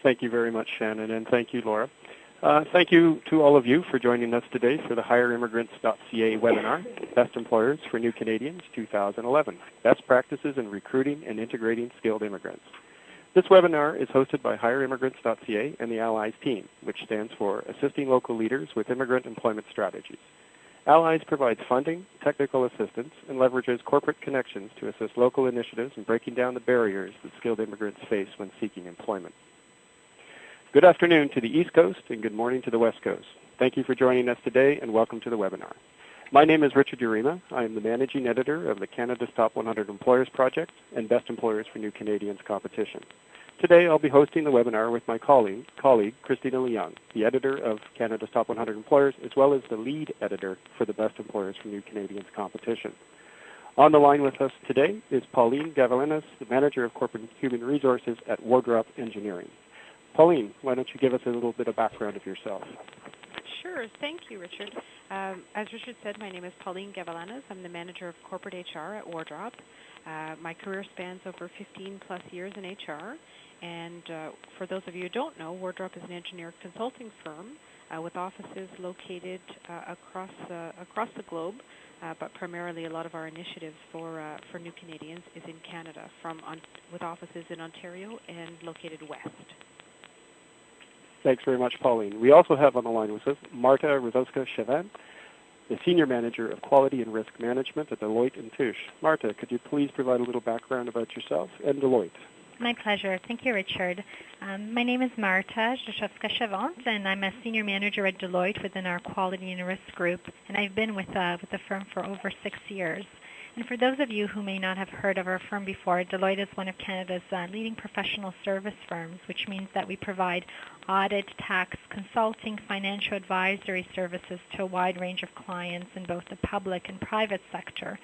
Thank you very much, Shannon, and thank you, Laura. Thank you to all of you for joining us today for the HireImmigrants.ca webinar, Best Employers for New Canadians 2011, Best Practices in Recruiting and Integrating Skilled Immigrants. This webinar is hosted by HireImmigrants.ca and the Allies team, which stands for Assisting Local Leaders with Immigrant Employment Strategies. Allies provides funding, technical assistance, and leverages corporate connections to assist local initiatives in breaking down the barriers that skilled immigrants face when seeking employment. Good afternoon to the East Coast and good morning to the West Coast. Thank you for joining us today and welcome to the webinar. My name is Richard Urema. I am the Managing Editor of the Canada's Top 100 Employers Project and Best Employers for New Canadians competition. Today I'll be hosting the webinar with my colleague Christina Leung, the editor of Canada's Top 100 Employers, as well as the lead editor for the Best Employers for New Canadians competition. On the line with us today is Pauline Gavelenas, the Manager of Corporate Human Resources at Wardrop Engineering. Pauline, why don't you give us a little bit of background of yourself? Sure. Thank you, Richard. As Richard said, my name is Pauline Gavelenas. I'm the Manager of Corporate HR at Wardrop. My career spans over 15-plus years in HR. And for those of you who don't know, Wardrop is an engineer consulting firm with offices located across the globe, but primarily a lot of our initiatives for new Canadians is in Canada, with offices in Ontario and located west. Thanks very much, Pauline. We also have on the line with us Marta Rozowska-Chavan, the Senior Manager of Quality and Risk Management at Deloitte and Touche. Marta, could you please provide a little background about yourself and Deloitte? My pleasure. Thank you, Richard. My name is Marta Rozowska-Chavan, and I'm a Senior Manager at Deloitte within our Quality and Risk Group, and I've been with the firm for over 6 years. And for those of you who may not have heard of our firm before, Deloitte is one of Canada's leading professional service firms, which means that we provide audit, tax, consulting, financial advisory services to a wide range of clients in both the public and private sector.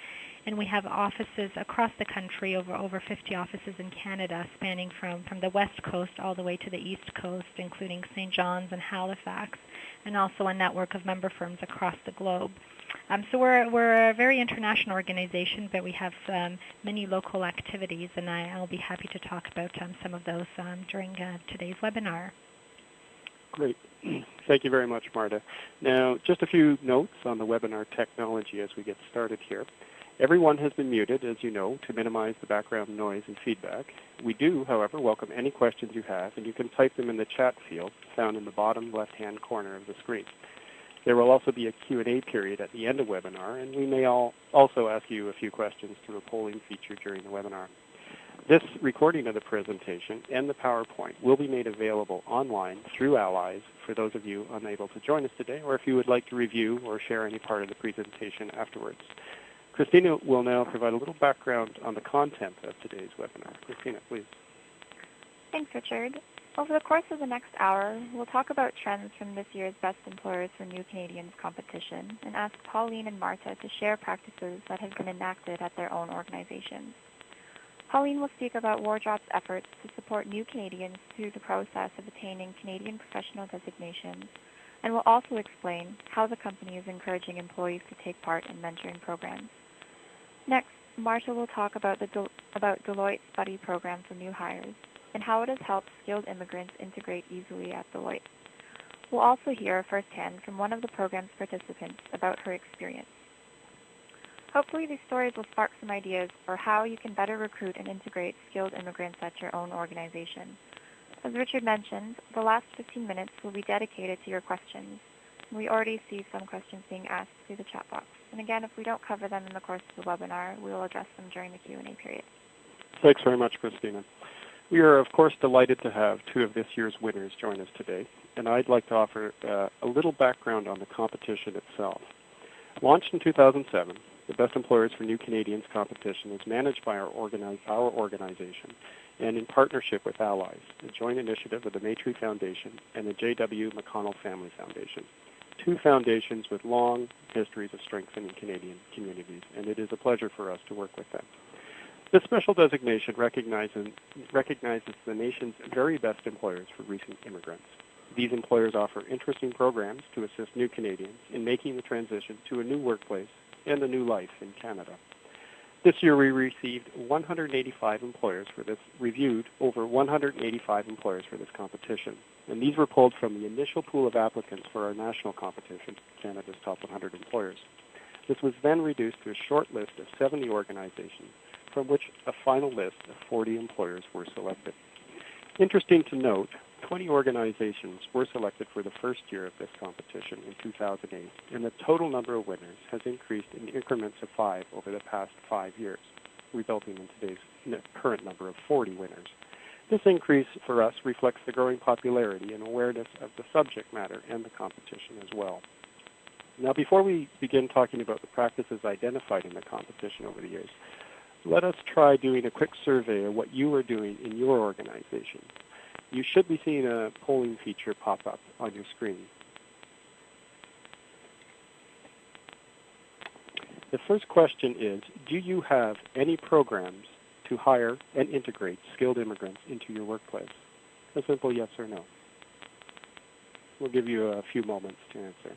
And we have offices across the country, over 50 offices in Canada, spanning from the West Coast all the way to the East Coast, including St. John's and Halifax, and also a network of member firms across the globe. So we're a very international organization, but we have many local activities, and I'll be happy to talk about some of those during today's webinar. Great. Thank you very much, Marta. Now, just a few notes on the webinar technology as we get started here. Everyone has been muted, as you know, to minimize the background noise and feedback. We do, however, welcome any questions you have, and you can type them in the chat field found in the bottom left-hand corner of the screen. There will also be a Q&A period at the end of the webinar, and we may also ask you a few questions through a polling feature during the webinar. This recording of the presentation and the PowerPoint will be made available online through Allies for those of you unable to join us today, or if you would like to review or share any part of the presentation afterwards. Christina will now provide a little background on the content of today's webinar. Christina, please. Thanks, Richard. Over the course of the next hour, we'll talk about trends from this year's Best Employers for New Canadians competition and ask Pauline and Marta to share practices that have been enacted at their own organizations. Pauline will speak about Wardrop's efforts to support new Canadians through the process of attaining Canadian professional designations, and will also explain how the company is encouraging employees to take part in mentoring programs. Next, Marta will talk about Deloitte's study program for new hires and how it has helped skilled immigrants integrate easily at Deloitte. We'll also hear firsthand from one of the program's participants about her experience. Hopefully these stories will spark some ideas for how you can better recruit and integrate skilled immigrants at your own organization. As Richard mentioned, the last 15 minutes will be dedicated to your questions. We already see some questions being asked through the chat box. And again, if we don't cover them in the course of the webinar, we will address them during the Q&A period. Thanks very much, Christina. We are, of course, delighted to have two of this year's winners join us today, and I'd like to offer a little background on the competition itself. Launched in 2007, the Best Employers for New Canadians competition is managed by our organization and in partnership with Allies, a joint initiative of the Maitrey Foundation and the J.W. McConnell Family Foundation, two foundations with long histories of strengthening Canadian communities, and it is a pleasure for us to work with them. This special designation recognizes the nation's very best employers for recent immigrants. These employers offer interesting programs to assist new Canadians in making the transition to a new workplace and a new life in Canada. This year we received 185 employers for this, reviewed over 185 employers for this competition. And these were pulled from the initial pool of applicants for our national competition, Canada's Top 100 Employers. This was then reduced to a short list of 70 organizations, from which a final list of 40 employers were selected. Interesting to note, 20 organizations were selected for the first year of this competition in 2008, and the total number of winners has increased in increments of 5 over the past 5 years, resulting in today's current number of 40 winners. This increase for us reflects the growing popularity and awareness of the subject matter and the competition as well. Now, before we begin talking about the practices identified in the competition over the years, let us try doing a quick survey of what you are doing in your organization. You should be seeing a polling feature pop up on your screen. The first question is, do you have any programs to hire and integrate skilled immigrants into your workplace? A simple yes or no. We'll give you a few moments to answer.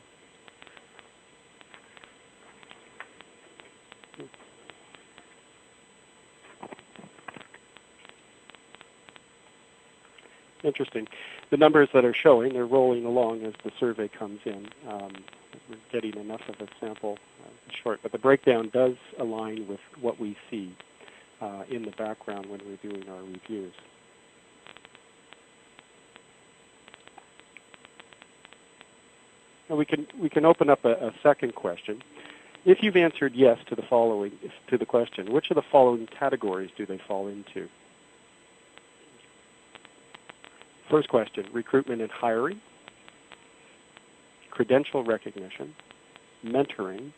Interesting. The numbers that are showing, they're rolling along as the survey comes in. We're getting enough of a sample short, but the breakdown does align with what we see in the background when we're doing our reviews. Now we can open up a second question. If you've answered yes to the question, which of the following categories do they fall into? First question, recruitment and hiring, credential recognition, mentoring,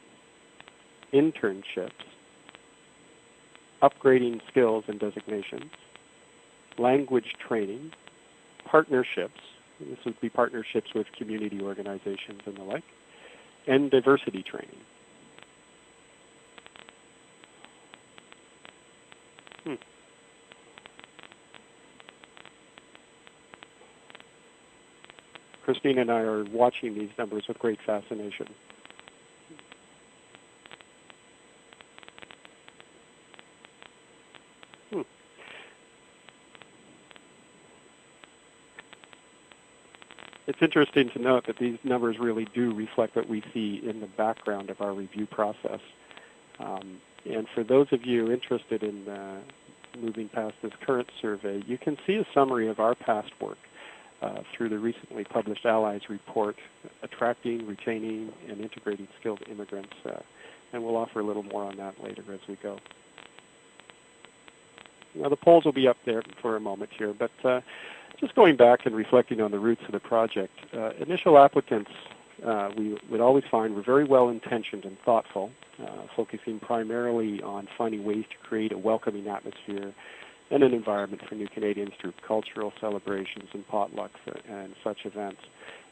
internships, upgrading skills and designations, language training, partnerships, this would be partnerships with community organizations and the like, and diversity training. Christine and I are watching these numbers with great fascination. It's interesting to note that these numbers really do reflect what we see in the background of our review process. And for those of you interested in moving past this current survey, you can see a summary of our past work through the recently published Allies report, Attracting, Retaining, and Integrating Skilled Immigrants. And we'll offer a little more on that later as we go. Now, the polls will be up there for a moment here, but just going back and reflecting on the roots of the project, initial applicants we would always find were very well-intentioned and thoughtful, focusing primarily on finding ways to create a welcoming atmosphere and an environment for new Canadians through cultural celebrations and potlucks and such events.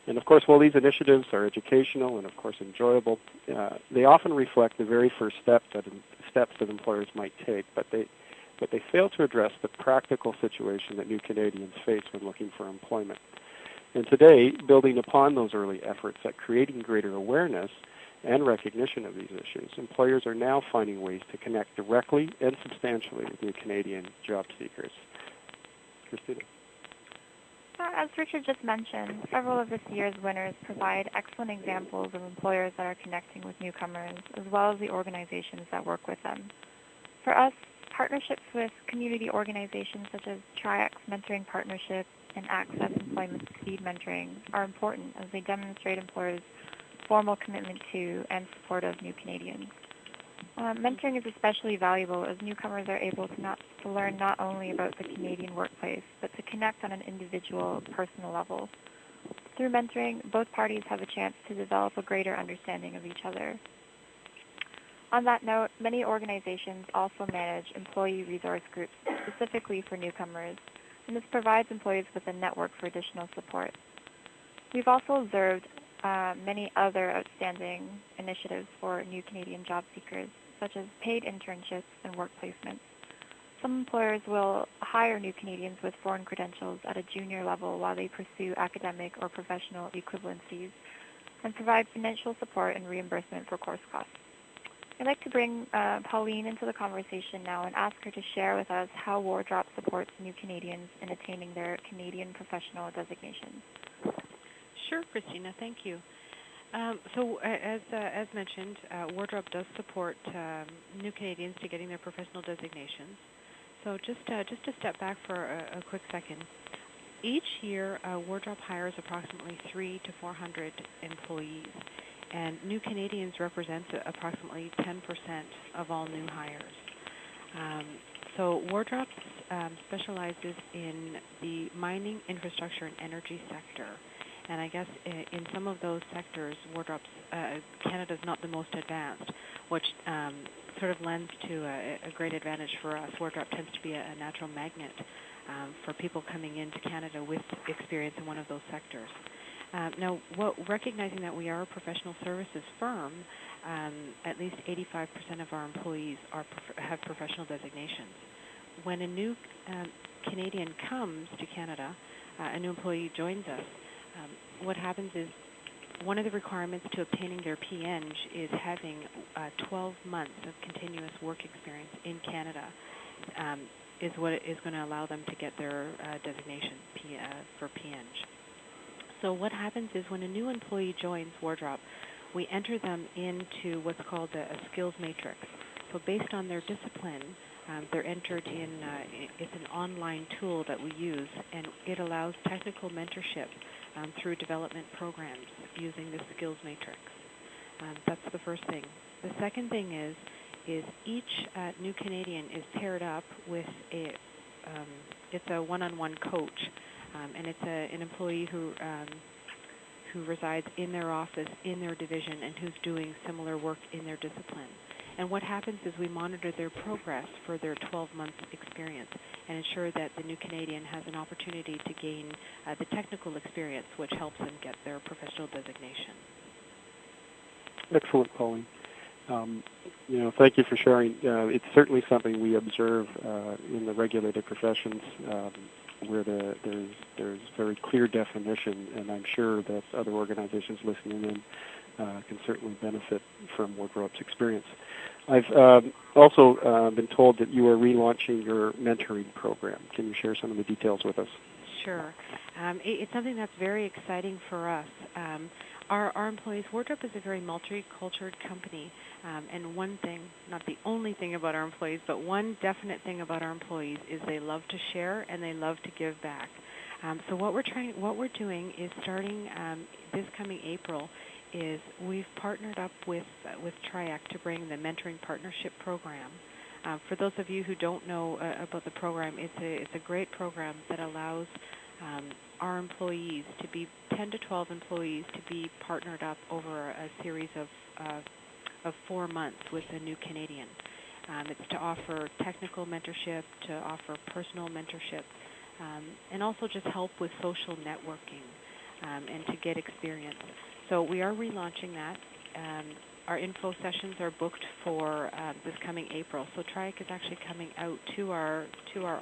And of course, while these initiatives are educational and of course enjoyable, they often reflect the very first steps that employers might take, but they fail to address the practical situation that new Canadians face when looking for employment. And today, building upon those early efforts at creating greater awareness and recognition of these issues, employers are now finding ways to connect directly and substantially with new Canadian job seekers. Christina. As Richard just mentioned, several of this year's winners provide excellent examples of employers that are connecting with newcomers, as well as the organizations that work with them. For us, partnerships with community organizations such as Triax Mentoring Partnership and Access Employment Speed Mentoring are important as they demonstrate employers' formal commitment to and support of new Canadians. Mentoring is especially valuable as newcomers are able to learn not only about the Canadian workplace, but to connect on an individual, personal level. Through mentoring, both parties have a chance to develop a greater understanding of each other. On that note, many organizations also manage employee resource groups specifically for newcomers, and this provides employees with a network for additional support. We've also observed many other outstanding initiatives for new Canadian job seekers, such as paid internships and work placements. Some employers will hire new Canadians with foreign credentials at a junior level while they pursue academic or professional equivalencies and provide financial support and reimbursement for course costs. I'd like to bring Pauline into the conversation now and ask her to share with us how Wardrop supports new Canadians in attaining their Canadian professional designations. Sure, Christina, thank you. So as mentioned, Wardrop does support new Canadians to getting their professional designations. So just to step back for a quick second, each year Wardrop hires approximately 300 to 400 employees, and new Canadians represent approximately 10% of all new hires. So Wardrop specializes in the mining, infrastructure, and energy sector. And I guess in some of those sectors, Wardrop's Canada's not the most advanced, which sort of lends to a great advantage for us. Wardrop tends to be a natural magnet for people coming into Canada with experience in one of those sectors. Now, recognizing that we are a professional services firm, at least 85% of our employees have professional designations. When a new Canadian comes to Canada, a new employee joins us, what happens is one of the requirements to obtaining their PN is having 12 months of continuous work experience in Canada is what is going to allow them to get their designation for PN. So what happens is when a new employee joins Wardrop, we enter them into what's called a skills matrix. So based on their discipline, they're entered in, it's an online tool that we use, and it allows technical mentorship through development programs using the skills matrix. That's the first thing. The second thing is each new Canadian is paired up with it's a one-on-one coach, and it's an employee who resides in their office, in their division, and who's doing similar work in their discipline. And what happens is we monitor their progress for their 12-month experience and ensure that the new Canadian has an opportunity to gain the technical experience, which helps them get their professional designation. Excellent, Pauline. Thank you for sharing. It's certainly something we observe in the regulated professions where there's very clear definition, and I'm sure that other organizations listening in can certainly benefit from Wardrop's experience. I've also been told that you are relaunching your mentoring program. Can you share some of the details with us? Sure. It's something that's very exciting for us. Our employees, Wardrop is a very multicultural company, and one thing, not the only thing about our employees, but one definite thing about our employees is they love to share and they love to give back. So what we're doing is starting this coming April is we've partnered up with TRIAC to bring the Mentoring Partnership Program. For those of you who don't know about the program, it's a great program that allows our employees to be 10 to 12 employees to be partnered up over a series of 4 months with a new Canadian. It's to offer technical mentorship, to offer personal mentorship, and also just help with social networking and to get experience. So we are relaunching that. Our info sessions are booked for this coming April. So TRIAC is actually coming out to our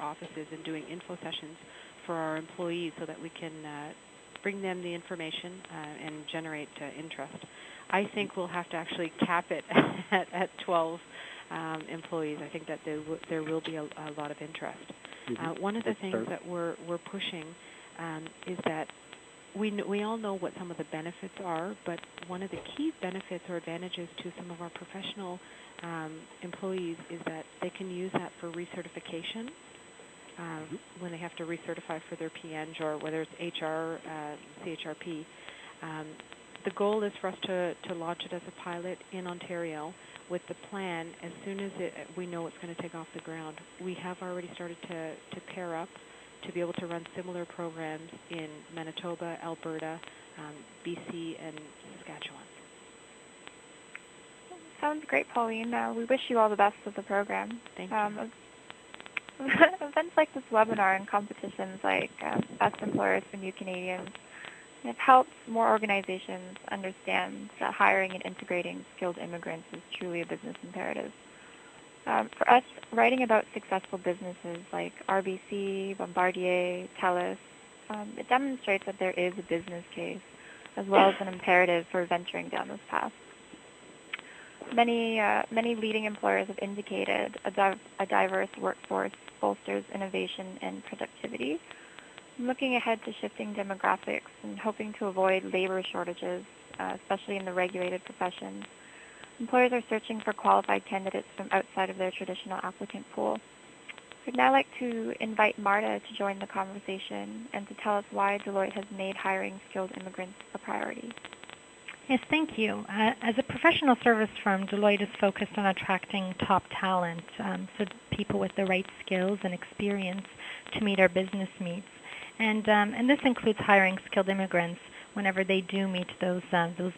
offices and doing info sessions for our employees so that we can bring them the information and generate interest. I think we'll have to actually cap it at 12 employees. I think that there will be a lot of interest. One of the things that we're pushing is that we all know what some of the benefits are, but one of the key benefits or advantages to some of our professional employees is that they can use that for recertification when they have to recertify for their PN or whether it's HR, CHRP. The goal is for us to launch it as a pilot in Ontario with the plan as soon as we know it's going to take off the ground. We have already started to pair up to be able to run similar programs in Manitoba, Alberta, BC, and Saskatchewan. Sounds great, Pauline. We wish you all the best with the program. Thank you. Events like this webinar and competitions like Best Employers for New Canadians, it helps more organizations understand that hiring and integrating skilled immigrants is truly a business imperative. For us, writing about successful businesses like RBC, Bombardier, TELUS, it demonstrates that there is a business case as well as an imperative for venturing down this path. Many leading employers have indicated a diverse workforce bolsters innovation and productivity. I'm looking ahead to shifting demographics and hoping to avoid labor shortages, especially in the regulated professions. Employers are searching for qualified candidates from outside of their traditional applicant pool. I'd now like to invite Marta to join the conversation and to tell us why Deloitte has made hiring skilled immigrants a priority. Yes, thank you. As a professional service firm, Deloitte is focused on attracting top talent, so people with the right skills and experience to meet our business needs. And this includes hiring skilled immigrants whenever they do meet those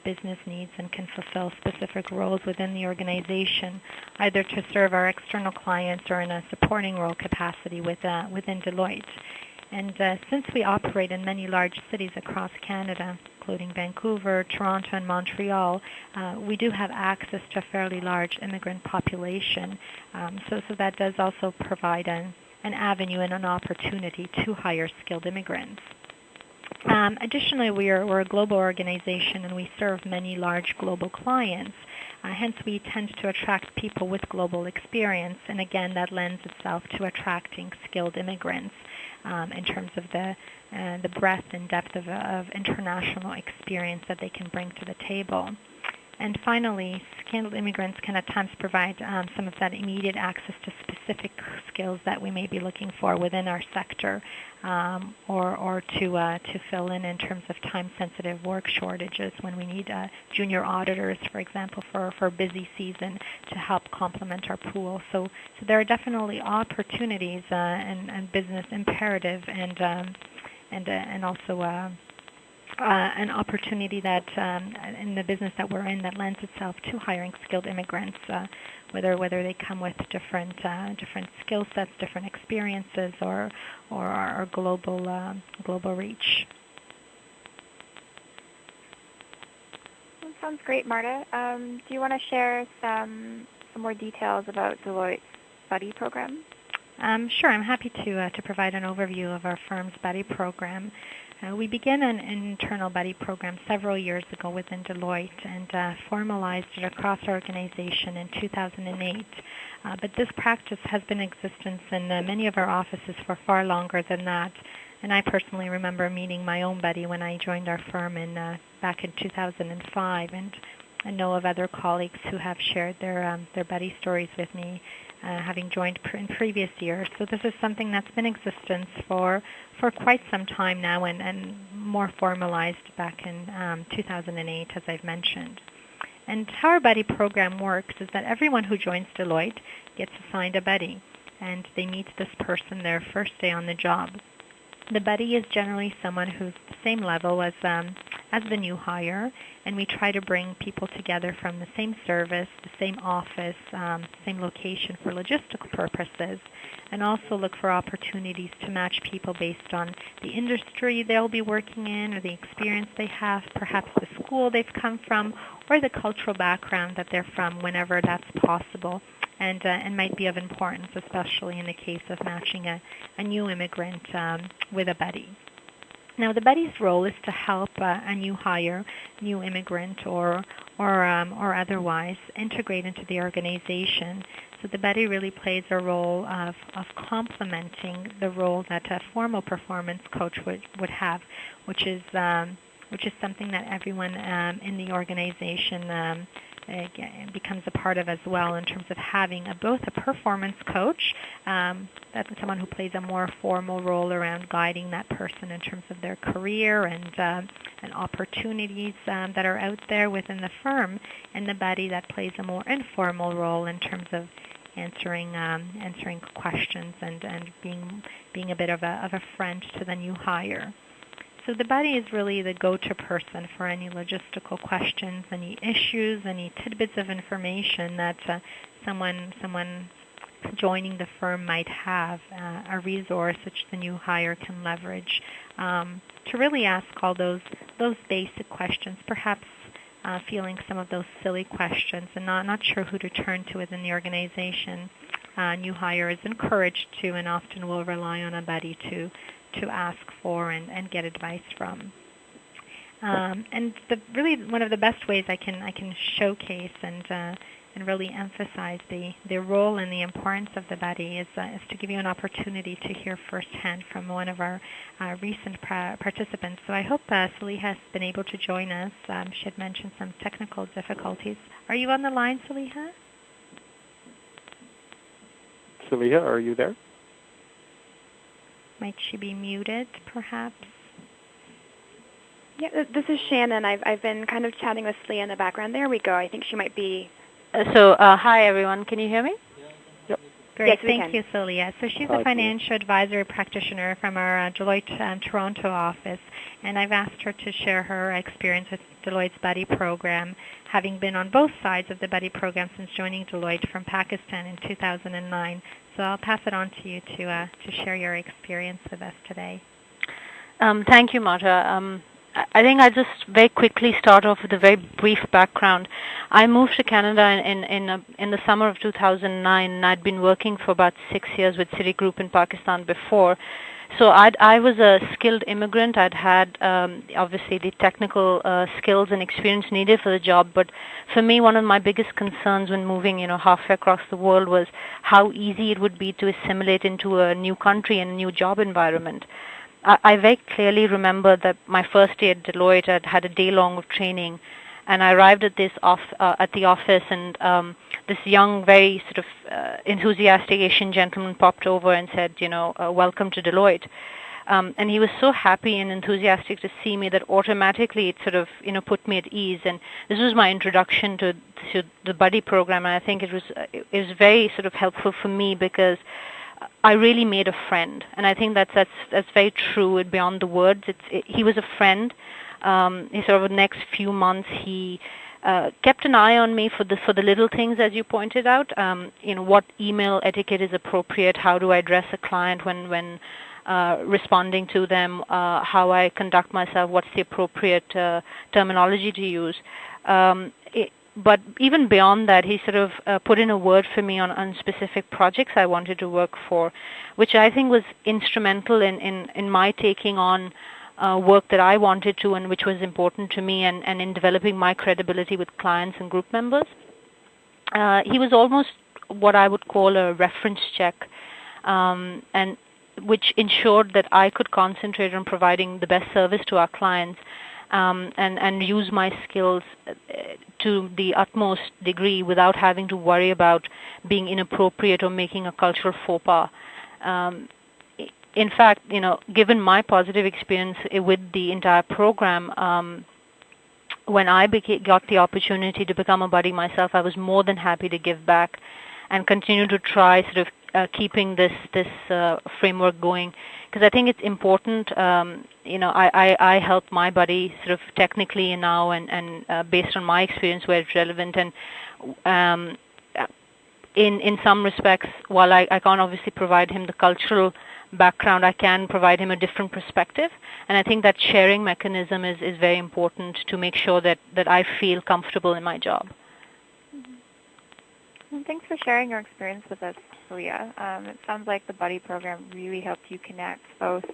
business needs and can fulfill specific roles within the organization, either to serve our external clients or in a supporting role capacity within Deloitte. And since we operate in many large cities across Canada, including Vancouver, Toronto, and Montreal, we do have access to a fairly large immigrant population. So that does also provide an avenue and an opportunity to hire skilled immigrants. Additionally, we're a global organization and we serve many large global clients. Hence, we tend to attract people with global experience, and again, that lends itself to attracting skilled immigrants in terms of the breadth and depth of international experience that they can bring to the table. And finally, skilled immigrants can at times provide some of that immediate access to specific skills that we may be looking for within our sector, or to fill in terms of time-sensitive work shortages when we need junior auditors, for example, for busy season to help complement our pool. So there are definitely opportunities and business imperative and also an opportunity that in the business that we're in that lends itself to hiring skilled immigrants, whether they come with different skill sets, different experiences, or our global reach. That sounds great, Marta. Do you want to share some more details about Deloitte's Buddy program? Sure, I'm happy to provide an overview of our firm's Buddy program. We began an internal Buddy program several years ago within Deloitte and formalized it across our organization in 2008. But this practice has been in existence in many of our offices for far longer than that. And I personally remember meeting my own buddy when I joined our firm back in 2005, and I know of other colleagues who have shared their buddy stories with me, having joined in previous years. So this is something that's been in existence for quite some time now and more formalized back in 2008, as I've mentioned. And how our buddy program works is that everyone who joins Deloitte gets assigned a buddy, and they meet this person their first day on the job. The buddy is generally someone who's the same level as the new hire, and we try to bring people together from the same service, the same office, same location for logistical purposes, and also look for opportunities to match people based on the industry they'll be working in or the experience they have, perhaps the school they've come from, or the cultural background that they're from whenever that's possible. And might be of importance, especially in the case of matching a new immigrant with a buddy. Now, the buddy's role is to help a new hire, new immigrant, or otherwise integrate into the organization. So the buddy really plays a role of complementing the role that a formal performance coach would have, which is something that everyone in the organization becomes a part of as well, in terms of having both a performance coach, that's someone who plays a more formal role around guiding that person in terms of their career and opportunities that are out there within the firm, and the buddy that plays a more informal role in terms of answering questions and being a bit of a friend to the new hire. So the buddy is really the go-to person for any logistical questions, any issues, any tidbits of information that someone joining the firm might have, a resource which the new hire can leverage to really ask all those basic questions, perhaps feeling some of those silly questions and not sure who to turn to within the organization. New hire is encouraged to and often will rely on a buddy to ask for and get advice from. And really one of the best ways I can showcase and really emphasize the role and the importance of the buddy is to give you an opportunity to hear firsthand from one of our recent participants. So I hope Saliha has been able to join us. She had mentioned some technical difficulties. Are you on the line, Saliha? Saliha, are you there? Might she be muted, perhaps? Yeah, this is Shannon. I've been kind of chatting with Slee in the background. There we go. I think she might be. Hi everyone. Can you hear me? Yep. Great. Yes, Thank you, Celia. So she's a financial advisory practitioner from our Deloitte Toronto office, and I've asked her to share her experience with Deloitte's Buddy program, having been on both sides of the Buddy program since joining Deloitte from Pakistan in 2009. So I'll pass it on to you to share your experience with us today. Thank you, Marta. I think I'll just very quickly start off with a very brief background. I moved to Canada in the summer of 2009, and I'd been working for about 6 years with Citigroup in Pakistan before. So I was a skilled immigrant. I'd had obviously the technical skills and experience needed for the job, but for me, one of my biggest concerns when moving, halfway across the world was how easy it would be to assimilate into a new country and a new job environment. I very clearly remember that my first day at Deloitte, I'd had a day-long of training, and I arrived at the office, and this young, very sort of enthusiastic Asian gentleman popped over and said, welcome to Deloitte. And he was so happy and enthusiastic to see me that automatically it sort of, put me at ease. And this was my introduction to the Buddy program, and I think it was very sort of helpful for me because I really made a friend, and I think that's very true beyond the words. He was a friend. He sort of the next few months he kept an eye on me for the little things, as you pointed out. What email etiquette is appropriate, how do I address a client when responding to them, how I conduct myself, what's the appropriate terminology to use. But even beyond that, he sort of put in a word for me on specific projects I wanted to work for, which I think was instrumental in my taking on work that I wanted to and which was important to me and in developing my credibility with clients and group members. He was almost what I would call a reference check, and which ensured that I could concentrate on providing the best service to our clients and use my skills to the utmost degree without having to worry about being inappropriate or making a cultural faux pas. In fact, given my positive experience with the entire program, when I got the opportunity to become a buddy myself, I was more than happy to give back and continue to try sort of keeping this framework going. Because I think it's important, I help my buddy sort of technically now and based on my experience where it's relevant. And in some respects, while I can't obviously provide him the cultural background, I can provide him a different perspective. And I think that sharing mechanism is very important to make sure that I feel comfortable in my job. Well, thanks for sharing your experience with us, Leah. It sounds like the Buddy program really helped you connect both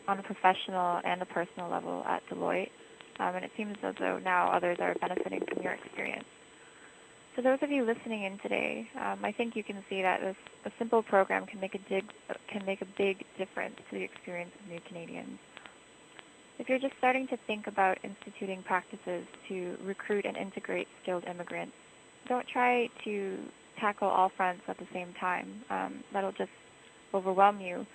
on a professional and a personal level at Deloitte, and it seems as though now others are benefiting from your experience. For those of you listening in today, I think you can see that a simple program can make a big difference to the experience of new Canadians. If you're just starting to think about instituting practices to recruit and integrate skilled immigrants, don't try to tackle all fronts at the same time. That'll just overwhelm you.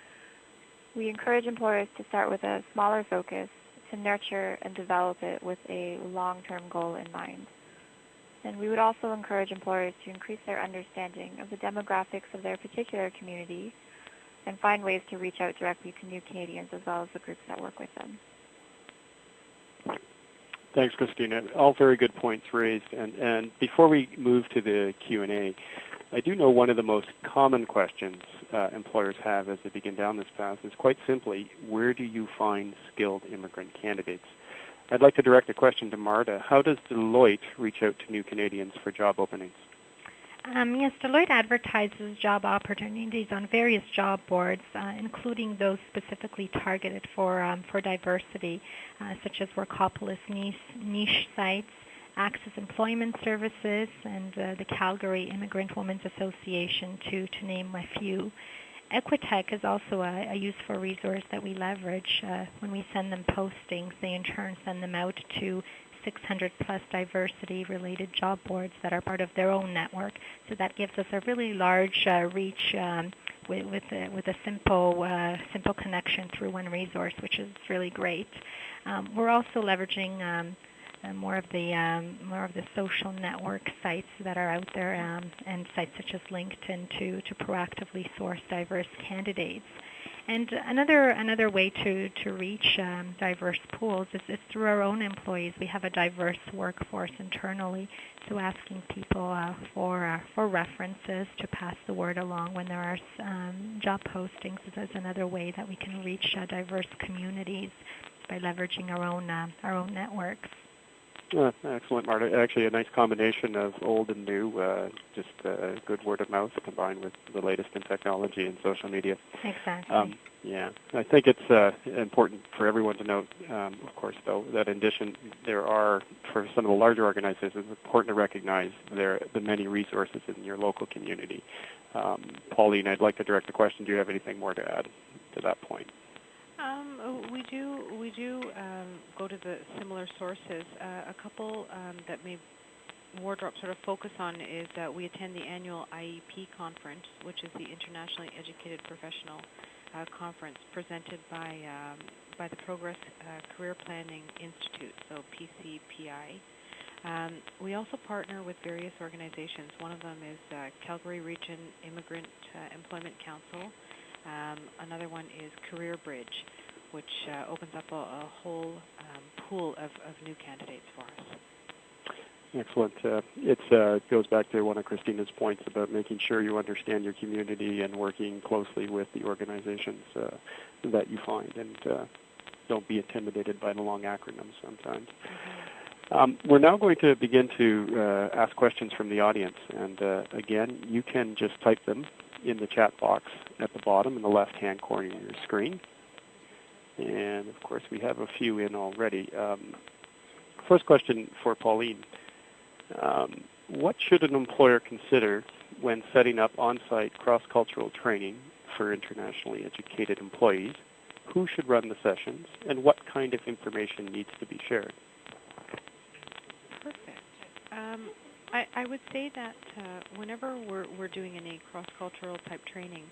We encourage employers to start with a smaller focus to nurture and develop it with a long-term goal in mind. And we would also encourage employers to increase their understanding of the demographics of their particular community and find ways to reach out directly to new Canadians as well as the groups that work with them. Thanks, Christina. All very good points raised. And before we move to the Q&A, I do know one of the most common questions employers have as they begin down this path is quite simply, where do you find skilled immigrant candidates? I'd like to direct a question to Marta. How does Deloitte reach out to new Canadians for job openings? Yes, Deloitte advertises job opportunities on various job boards, including those specifically targeted for diversity, such as Workopolis niche sites, Access Employment Services, and the Calgary Immigrant Women's Association, to name a few. Equitech is also a useful resource that we leverage. When we send them postings, they in turn send them out to 600 plus diversity-related job boards that are part of their own network. So that gives us a really large reach with a simple connection through one resource, which is really great. We're also leveraging more of the social network sites that are out there, and sites such as LinkedIn to proactively source diverse candidates. And another way to reach diverse pools is through our own employees. We have a diverse workforce internally, so asking people for references to pass the word along when there are job postings is another way that we can reach diverse communities by leveraging our own networks. Excellent, Marta. Actually, a nice combination of old and new, just good word of mouth combined with the latest in technology and social media. Exactly. Yeah, I think it's important for everyone to note, of course, though, that in addition, there are, for some of the larger organizations, it's important to recognize the many resources in your local community. Pauline, I'd like to direct the question. Do you have anything more to add to that point? We do go to the similar sources. A couple that Wardrop sort of focus on is that we attend the annual IEP conference, which is the Internationally Educated Professional Conference presented by the Progress Career Planning Institute, so PCPI. We also partner with various organizations. One of them is Calgary Region Immigrant Employment Council. Another one is Career Bridge, which opens up a whole pool of new candidates for us. Excellent. It goes back to one of Christina's points about making sure you understand your community and working closely with the organizations that you find, and don't be intimidated by the long acronyms sometimes. Mm-hmm. We're now going to begin to ask questions from the audience, and again, you can just type them in the chat box at the bottom in the left-hand corner of your screen. And, of course, we have a few in already. First question for Pauline. What should an employer consider when setting up on-site cross-cultural training for internationally educated employees? Who should run the sessions, and what kind of information needs to be shared? Perfect. I would say that whenever we're doing any cross-cultural type training,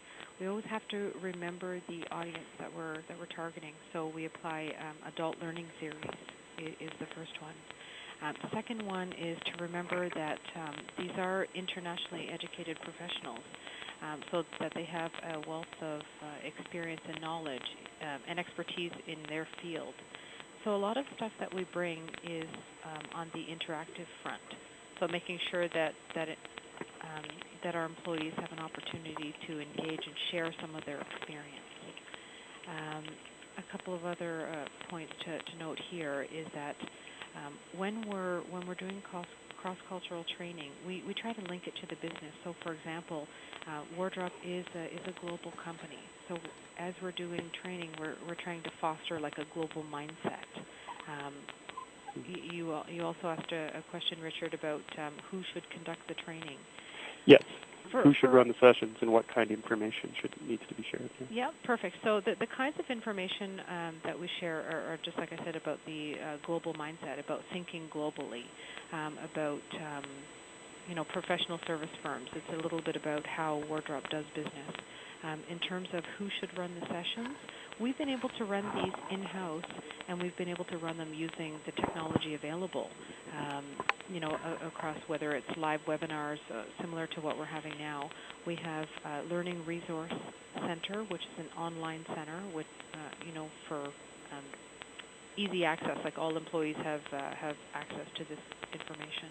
we always have to remember the audience that we're targeting. So we apply adult learning series is the first one. The second one is to remember that these are internationally educated professionals, so that they have a wealth of experience and knowledge and expertise in their field. So a lot of stuff that we bring is on the interactive front. So making sure that our employees have an opportunity to engage and share some of their experience. A couple of other points to note here is that when we're doing cross-cultural training, we try to link it to the business. So, for example, Wardrop is a global company. So as we're doing training, we're trying to foster like a global mindset. You also asked a question, Richard, about who should conduct the training. Yes. Who should run the sessions, and what kind of information needs to be shared? Yeah, perfect. So the kinds of information that we share are just like I said about the global mindset, about thinking globally, about professional service firms. It's a little bit about how Wardrop does business. In terms of who should run the sessions, we've been able to run these in-house, and we've been able to run them using the technology available, across whether it's live webinars similar to what we're having now. We have Learning Resource Center, which is an online center with, for easy access, like all employees have access to this information.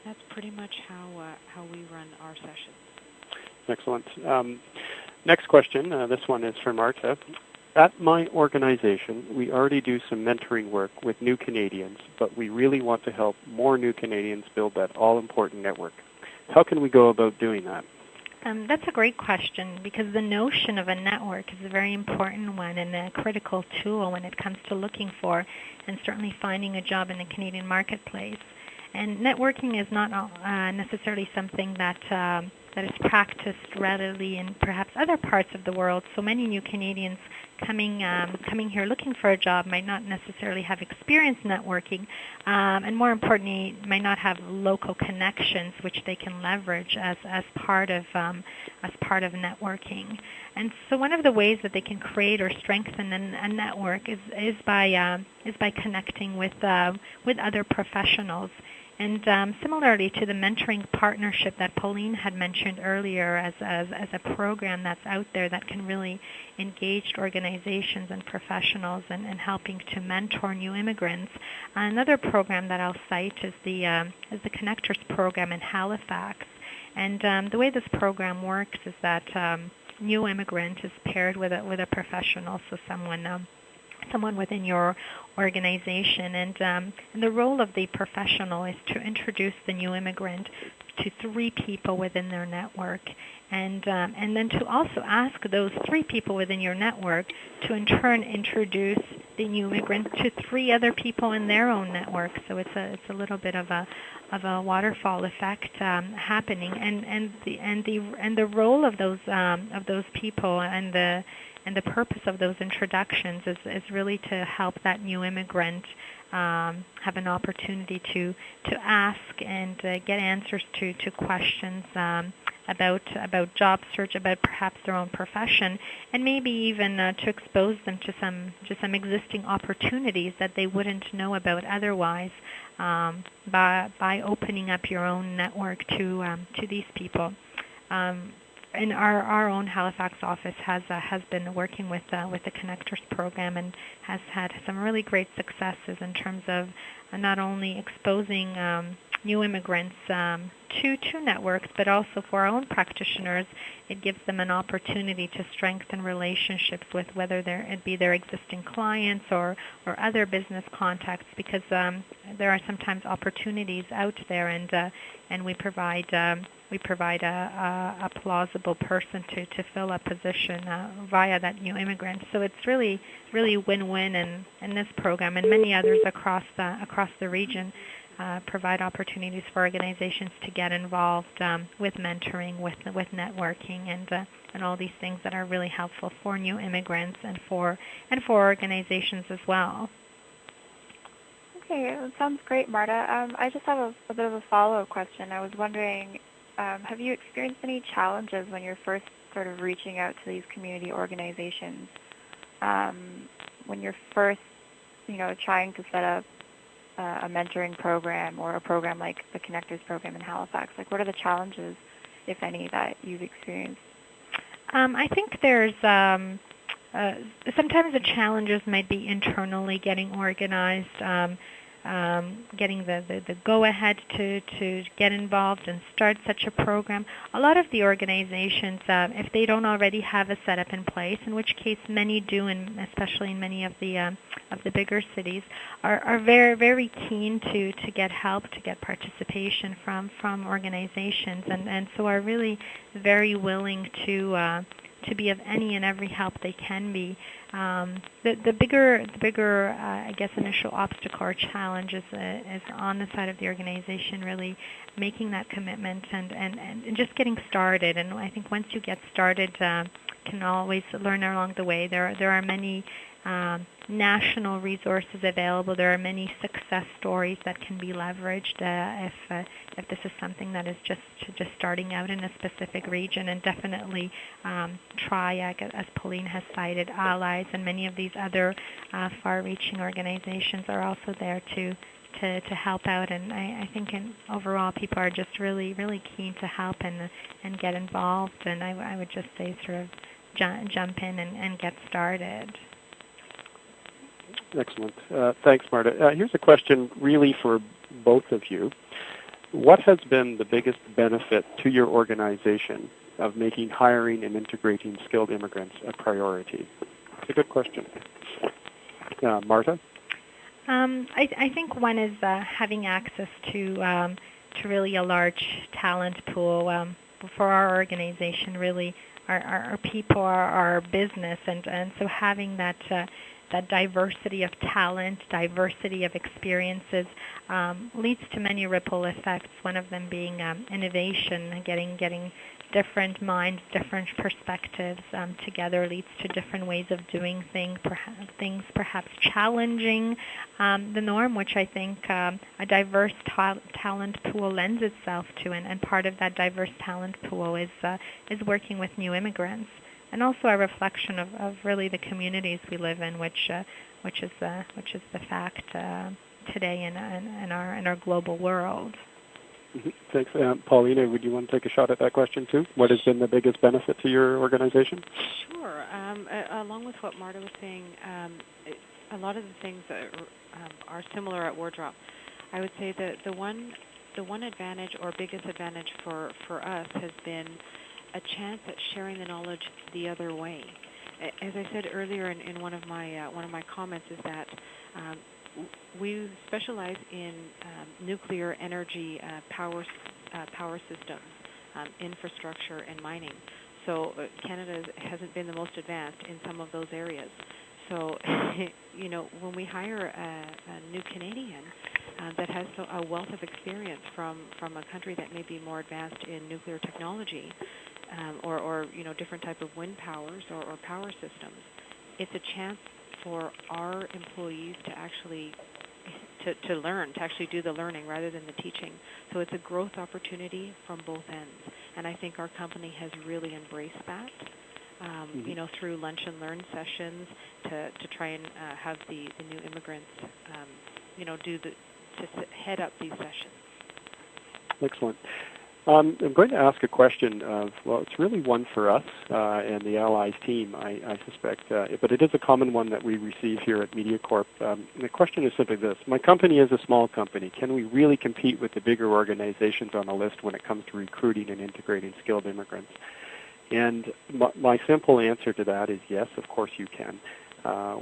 That's pretty much how we run our sessions. Excellent. Next question. This one is for Marta. At my organization, we already do some mentoring work with new Canadians, but we really want to help more new Canadians build that all-important network. How can we go about doing that? That's a great question, because the notion of a network is a very important one and a critical tool when it comes to looking for and certainly finding a job in the Canadian marketplace. And networking is not necessarily something that is practiced readily in perhaps other parts of the world. So many new Canadians coming here looking for a job might not necessarily have experience networking, and more importantly, might not have local connections which they can leverage as part of networking. And so one of the ways that they can create or strengthen a network is by connecting with other professionals. And similarly to the mentoring partnership that Pauline had mentioned earlier as a program that's out there that can really engage organizations and professionals in helping to mentor new immigrants, another program that I'll cite is the Connectors program in Halifax. And the way this program works is that new immigrant is paired with a professional, so someone within your organization, and the role of the professional is to introduce the new immigrant to 3 people within their network, and then to also ask those 3 people within your network to in turn introduce the new immigrant to 3 other people in their own network. So it's a little bit of a waterfall effect happening, and the role of those people and the purpose of those introductions is really to help that new immigrant have an opportunity to ask and get answers to questions about job search, about perhaps their own profession, and maybe even to expose them to some existing opportunities that they wouldn't know about otherwise, by opening up your own network to these people. And our own Halifax office has been working with the Connectors program and has had some really great successes in terms of not only exposing new immigrants to networks, but also for our own practitioners, it gives them an opportunity to strengthen relationships with whether it be their existing clients or other business contacts, because there are sometimes opportunities out there, and we provide a plausible person to fill a position via that new immigrant. So it's really win-win in this program, and many others across the region provide opportunities for organizations to get involved with mentoring, with networking, and all these things that are really helpful for new immigrants and for organizations as well. Okay, that sounds great, Marta. I just have a bit of a follow-up question. I was wondering, have you experienced any challenges when you're first sort of reaching out to these community organizations? When you're first, trying to set up a mentoring program or a program like the Connectors program in Halifax, like what are the challenges, if any, that you've experienced? I think there's sometimes the challenges might be internally getting organized, getting the go-ahead to get involved and start such a program. A lot of the organizations, if they don't already have a setup in place, in which case many do, and especially in many of the bigger cities, are very, very keen to get help, to get participation from organizations, and so are really very willing to be of any and every help they can be. The bigger I guess initial obstacle or challenge is on the side of the organization, really making that commitment and just getting started. And I think once you get started, can always learn along the way. There are many national resources available. There are many success stories that can be leveraged if this is something that is just starting out in a specific region, and definitely TRIAC, as Pauline has cited, Allies, and many of these other far-reaching organizations are also there to help out. And I think overall people are just really, really keen to help and get involved, and I would just say sort of jump in and get started. Excellent. Thanks, Marta. Here's a question really for both of you. What has been the biggest benefit to your organization of making hiring and integrating skilled immigrants a priority? It's a good question. Marta? I think one is having access to really a large talent pool for our organization. Really, our people are our business, and so having that that diversity of talent, diversity of experiences leads to many ripple effects. One of them being innovation, getting different minds, different perspectives together leads to different ways of doing things perhaps challenging the norm, which I think a diverse talent pool lends itself to, and part of that diverse talent pool is working with new immigrants, and also a reflection of really the communities we live in, which is the fact today in our global world. Mm-hmm. Thanks. Paulina, would you want to take a shot at that question too? What has been the biggest benefit to your organization? Sure. Along with what Marta was saying, a lot of the things are similar at Wardrop. I would say that the one advantage or biggest advantage for us has been a chance at sharing the knowledge the other way. As I said earlier in one of my comments, is that we specialize in nuclear energy power systems, infrastructure, and mining. So Canada hasn't been the most advanced in some of those areas. So, when we hire a new Canadian that has a wealth of experience from a country that may be more advanced in nuclear technology, or different type of wind powers or power systems, it's a chance for our employees to actually to learn, to actually do the learning rather than the teaching. So it's a growth opportunity from both ends, and I think our company has really embraced that. Through lunch and learn sessions to try and have the new immigrants, to head up these sessions. Excellent. I'm going to ask a question it's really one for us and the Allies team, I suspect, but it is a common one that we receive here at MediaCorp. The question is simply this: my company is a small company. Can we really compete with the bigger organizations on the list when it comes to recruiting and integrating skilled immigrants? And my simple answer to that is yes, of course you can.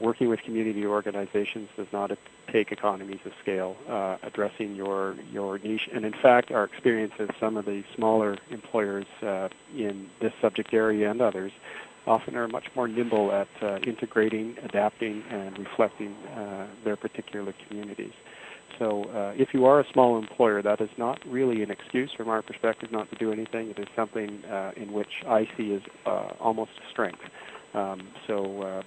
Working with community organizations does not take economies of scale, addressing your niche. And in fact, our experience is some of the smaller employers in this subject area and others often are much more nimble at integrating, adapting, and reflecting their particular communities. So if you are a small employer, that is not really an excuse from our perspective not to do anything. It is something in which I see as almost a strength. So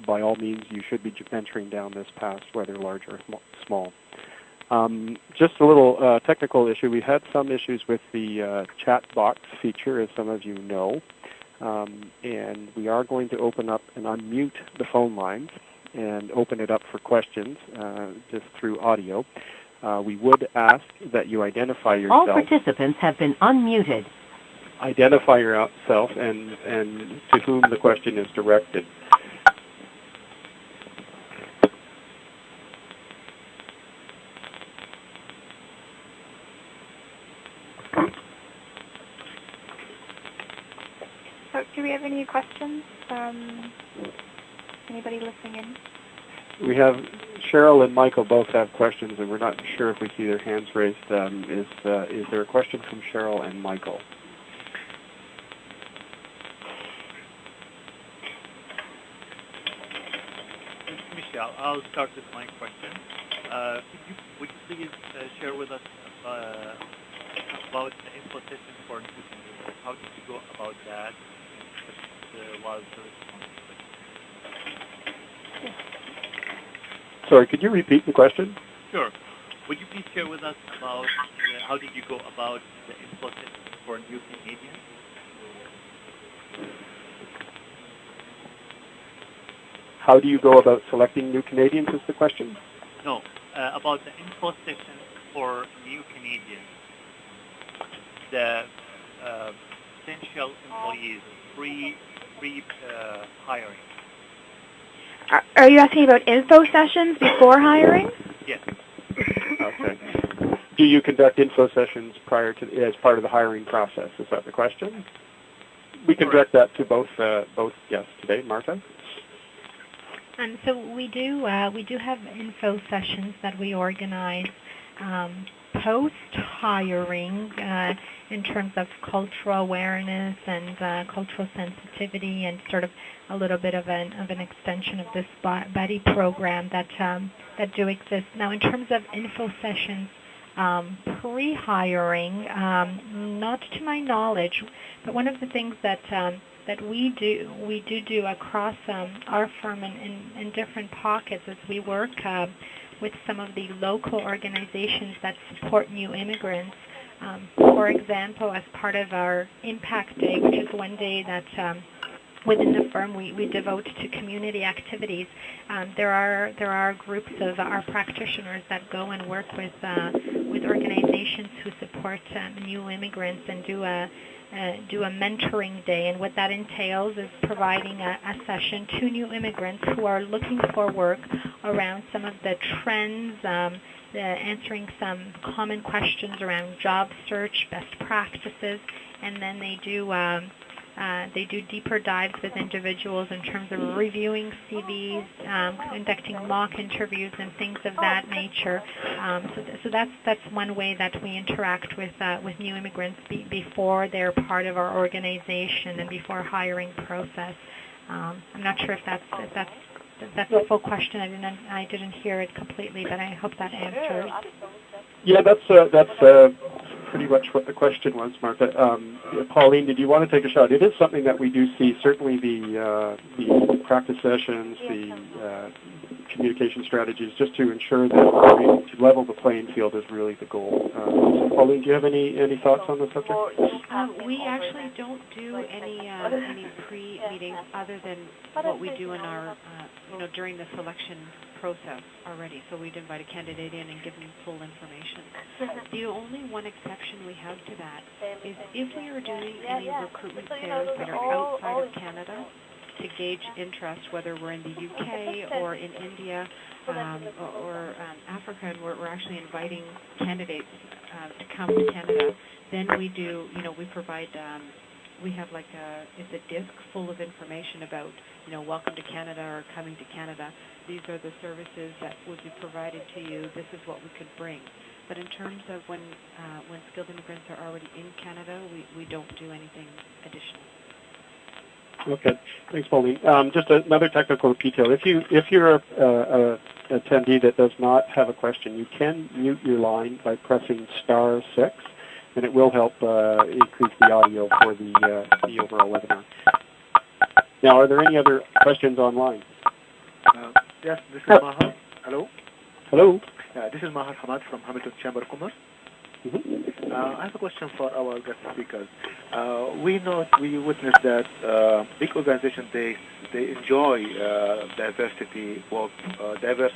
by all means, you should be venturing down this path, whether large or small. Just a little technical issue. We had some issues with the chat box feature, as some of you know, and we are going to open up and unmute the phone lines and open it up for questions just through audio. We would ask that you identify yourself. All participants have been unmuted. Identify yourself and to whom the question is directed. So, do we have any questions from anybody listening in? We have Cheryl and Michael both have questions, and we're not sure if we see their hands raised. Is there a question from Cheryl and Michael? Michelle, I'll start with my question. Would you please share with us about the info session for new Canadians? How did you go about that? Was the response? Sorry, could you repeat the question? Sure. Would you please share with us about how did you go about the info session for new Canadians? How do you go about selecting new Canadians is the question? No, about the info session for new Canadians. The potential employees, pre-hiring. Are you asking about info sessions before hiring? Yes. Okay. Do you conduct info sessions prior to as part of the hiring process? Is that the question? We can direct that to both guests today. Marta? So we do have info sessions that we organize post-hiring in terms of cultural awareness and cultural sensitivity, and sort of a little bit of an extension of this buddy program that do exist. Now, in terms of info sessions pre-hiring, not to my knowledge, but one of the things that we do across our firm in different pockets as we work with some of the local organizations that support new immigrants. For example, as part of our Impact Day, which is one day that within the firm we devote to community activities, there are groups of our practitioners that go and work with organizations who support new immigrants and do a mentoring day. And what that entails is providing a session to new immigrants who are looking for work around some of the trends, answering some common questions around job search, best practices, and then they do deeper dives with individuals in terms of reviewing CVs, conducting mock interviews, and things of that nature. So that's one way that we interact with new immigrants before they're part of our organization and before hiring process. I'm not sure if that's the full question. I didn't hear it completely, but I hope that answers. Yeah, that's pretty much what the question was, Martha. Pauline, did you want to take a shot? It is something that we do see. Certainly, the practice sessions, the communication strategies, just to ensure that to level the playing field is really the goal. Pauline, do you have any thoughts on the subject? We actually don't do any pre-meetings other than what we do in our during the selection process already. So we'd invite a candidate in and give them full information. The only one exception we have to that is if we are doing any recruitment fairs that are outside of Canada to gauge interest, whether we're in the UK or in India or Africa, and we're actually inviting candidates to come to Canada, then we do, we provide, we have it's a disc full of information about, welcome to Canada or coming to Canada. These are the services that would be provided to you. This is what we could bring. But in terms of when skilled immigrants are already in Canada, we don't do anything additional. Okay, thanks, Pauline. Just another technical detail. If you're a attendee that does not have a question, you can mute your line by pressing *6, and it will help increase the audio for the overall webinar. Now, are there any other questions online? Yes, this is Mahar. Hello? Hello? This is Mahar Hamad from Hamilton Chamber of Commerce. Mm-hmm. I have a question for our guest speakers. We witnessed that big organizations, they enjoy diverse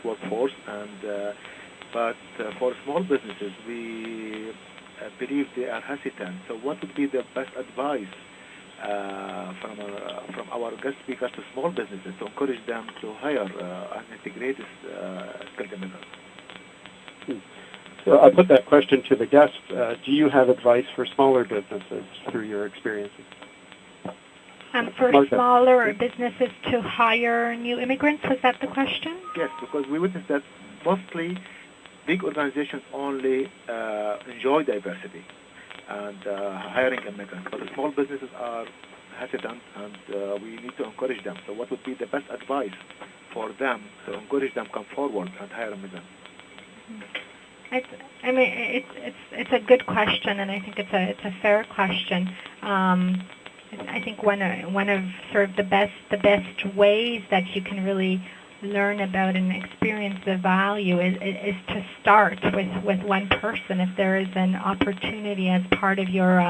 workforce, but for small businesses, we believe they are hesitant. So what would be the best advice from our guest speakers to small businesses to encourage them to hire and integrate skilled immigrants? So I'll put that question to the guest. Do you have advice for smaller businesses through your experiences? For smaller businesses to hire new immigrants, was that the question? Yes, because we witnessed that mostly big organizations only enjoy diversity and hiring immigrants, but the small businesses are hesitant, and we need to encourage them. So what would be the best advice for them to encourage them to come forward and hire immigrants? It's a good question, and I think it's a fair question. I think one of sort of the best ways that you can really learn about and experience the value is to start with one person. If there is an opportunity as part of your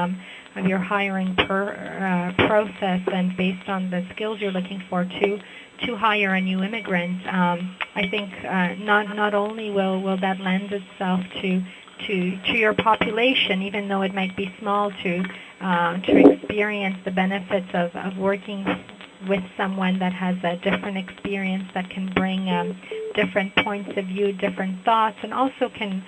hiring process, and based on the skills you're looking for to hire a new immigrant, I think not only will that lend itself to your population, even though it might be small, to experience the benefits of working with someone that has a different experience, that can bring different points of view, different thoughts, and also can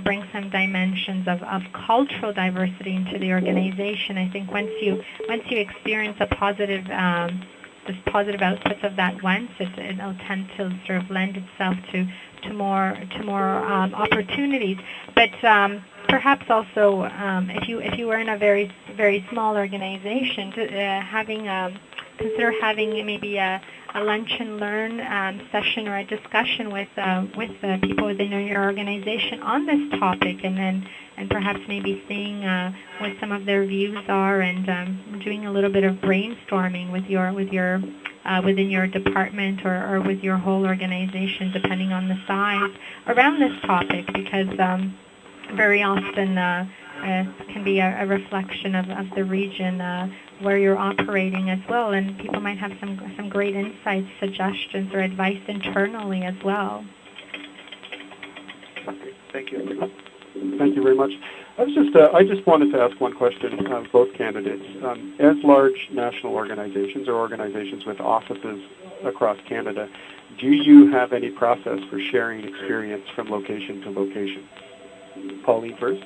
bring some dimensions of cultural diversity into the organization. I think once you experience a positive outputs of that once, it'll tend to sort of lend itself to more opportunities. But perhaps also, if you were in a very very small organization, consider having maybe a lunch and learn session or a discussion with people within your organization on this topic, and perhaps maybe seeing what some of their views are, and doing a little bit of brainstorming within your department or with your whole organization, depending on the size, around this topic, because very often can be a reflection of the region where you're operating as well, and people might have some great insights, suggestions, or advice internally as well. Okay. Thank you. Thank you very much. I just wanted to ask one question of both candidates. As large national organizations or organizations with offices across Canada, do you have any process for sharing experience from location to location? Pauline first.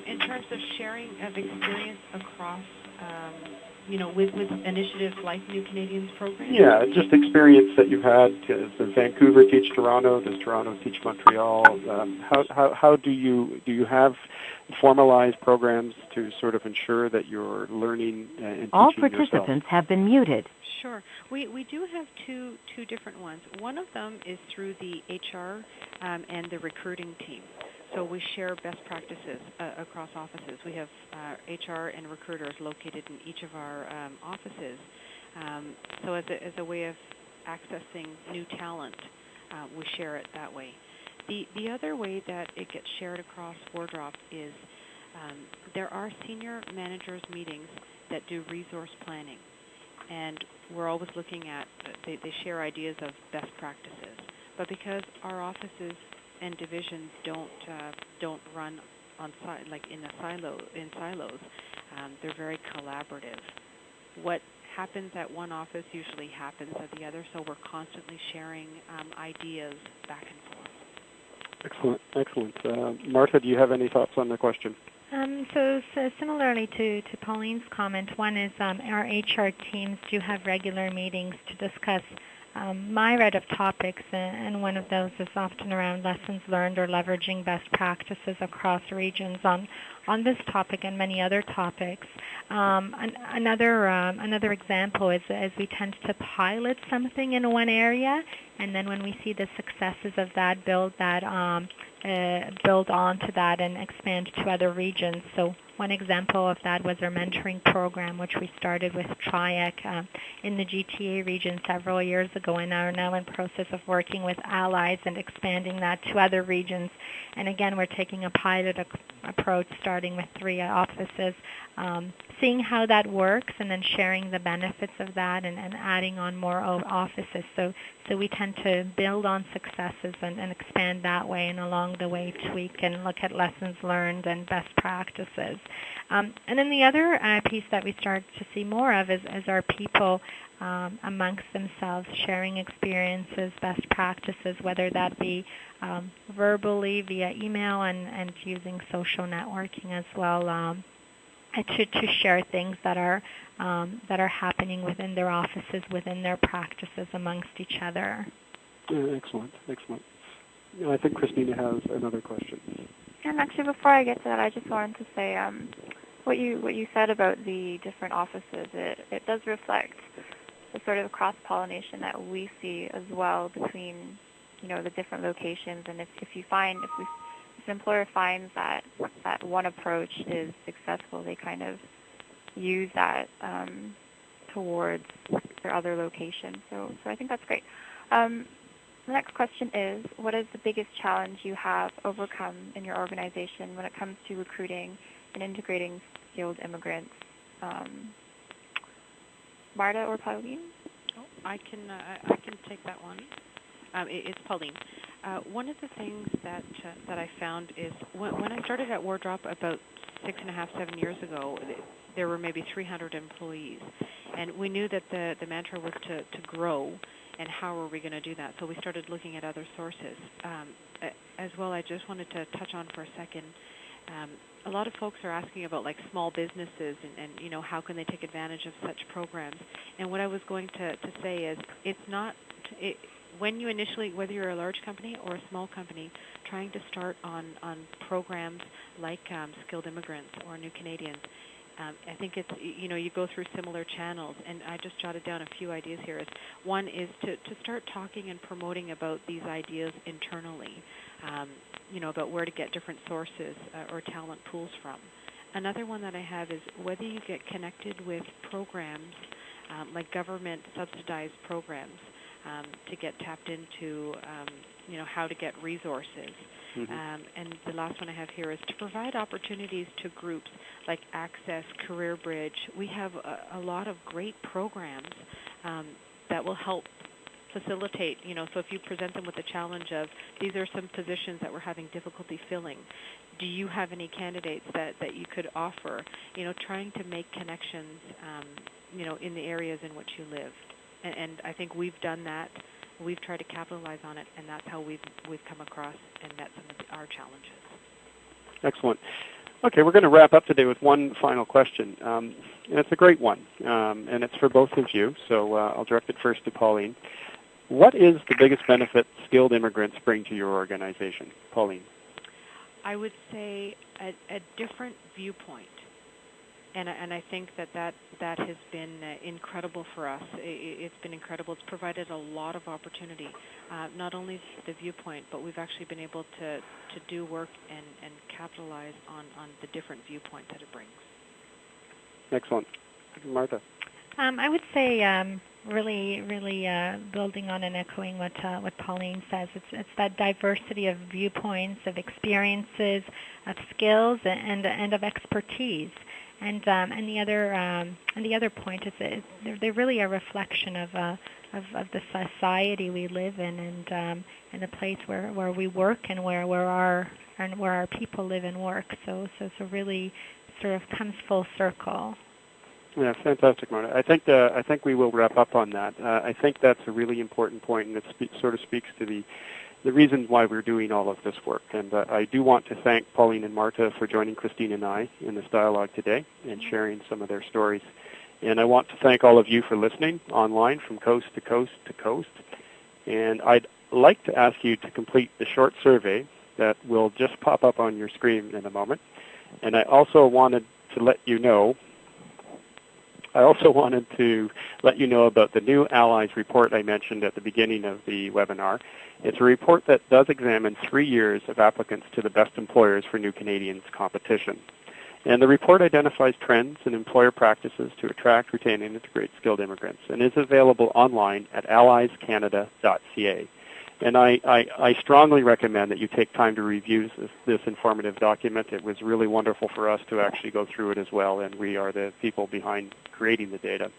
In terms of sharing of experience across, with initiatives like New Canadians program? Yeah, just experience that you've had. Does Vancouver teach Toronto? Does Toronto teach Montreal? How do you have formalized programs to sort of ensure that you're learning and All teaching participants yourself? have been muted. Sure. We do have two different ones. One of them is through the HR and the recruiting team. So we share best practices across offices. We have HR and recruiters located in each of our offices. So as a way of accessing new talent, we share it that way. The other way that it gets shared across Wardrop is there are senior managers meetings that do resource planning. And we're always looking at, they share ideas of best practices. But because our offices and divisions don't run on in silos, they're very collaborative. What happens at one office usually happens at the other, so we're constantly sharing ideas back and forth. Excellent. Martha, do you have any thoughts on the question? So similarly to Pauline's comment, one is our HR teams do have regular meetings to discuss myriad of topics, and one of those is often around lessons learned or leveraging best practices across regions on this topic and many other topics. Another example is we tend to pilot something in one area, and then when we see the successes of that, build onto that and expand to other regions. So one example of that was our mentoring program, which we started with TRIAC in the GTA region several years ago, and are now in process of working with allies and expanding that to other regions. And again, we're taking a pilot approach, starting with 3 offices, seeing how that works, and then sharing the benefits of that, and adding on more offices. So we tend to build on successes and expand that way, and along the way tweak and look at lessons learned and best practices. And then the other piece that we start to see more of is our people amongst themselves sharing experiences, best practices, whether that be verbally via email and using social networking as well, to share things that are happening within their offices, within their practices amongst each other. Excellent. I think Christina has another question. And actually, before I get to that, I just wanted to say what you said about the different offices. It does reflect the sort of cross-pollination that we see as well between the different locations. And if an employer finds that one approach is successful, they kind of use that towards their other locations. So I think that's great. The next question is, what is the biggest challenge you have overcome in your organization when it comes to recruiting and integrating skilled immigrants? Marta or Pauline? I can take that one. It's Pauline. One of the things that I found is when I started at Wardrop about 7 years ago, there were maybe 300 employees, and we knew that the mantra was to grow. And how are we going to do that? So we started looking at other sources. As well, I just wanted to touch on for a second, a lot of folks are asking about like small businesses and how can they take advantage of such programs. And what I was going to say is when you initially, whether you're a large company or a small company, trying to start on programs like Skilled Immigrants or New Canadians, I think it's, you go through similar channels, and I just jotted down a few ideas here. One is to start talking and promoting about these ideas internally, about where to get different sources or talent pools from. Another one that I have is whether you get connected with programs like government subsidized programs to get tapped into, how to get resources. Mm-hmm. And the last one I have here is to provide opportunities to groups like Access, Career Bridge. We have a lot of great programs that will help facilitate, so if you present them with the challenge of these are some positions that we're having difficulty filling, do you have any candidates that you could offer, trying to make connections, in the areas in which you live. And I think we've done that. We've tried to capitalize on it, and that's how we've come across and met some of our challenges. Excellent. Okay, we're going to wrap up today with one final question, and it's a great one, and it's for both of you, so I'll direct it first to Pauline. What is the biggest benefit skilled immigrants bring to your organization? Pauline. I would say a different viewpoint. And I think that has been incredible for us. It's been incredible. It's provided a lot of opportunity, not only the viewpoint, but we've actually been able to do work and capitalize on the different viewpoint that it brings. Excellent. Martha. I would say really building on and echoing what Pauline says. It's that diversity of viewpoints, of experiences, of skills, and of expertise. And the other point is that they're really a reflection of the society we live in, and the place where we work and where our people live and work. So really sort of comes full circle. Yeah, fantastic, Marta. I think we will wrap up on that. I think that's a really important point, and it sort of speaks to the reasons why we're doing all of this work. And I do want to thank Pauline and Marta for joining Christine and I in this dialogue today and sharing some of their stories. And I want to thank all of you for listening online from coast to coast to coast. And I'd like to ask you to complete the short survey that will just pop up on your screen in a moment. And I also wanted to let you know about the new Allies report I mentioned at the beginning of the webinar. It's a report that does examine 3 years of applicants to the Best Employers for New Canadians competition. And the report identifies trends in employer practices to attract, retain, and integrate skilled immigrants, and is available online at alliescanada.ca. And I strongly recommend that you take time to review this informative document. It was really wonderful for us to actually go through it as well, and we are the people behind creating the data.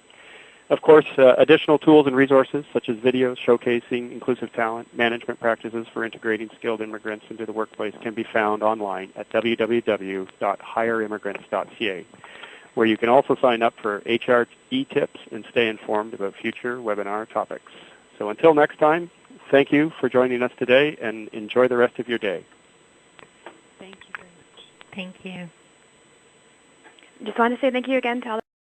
Of course, additional tools and resources such as videos showcasing inclusive talent, management practices for integrating skilled immigrants into the workplace can be found online at www.hireimmigrants.ca, where you can also sign up for HR e-tips and stay informed about future webinar topics. So until next time, thank you for joining us today, and enjoy the rest of your day. Thank you very much. Thank you. Just want to say thank you again to all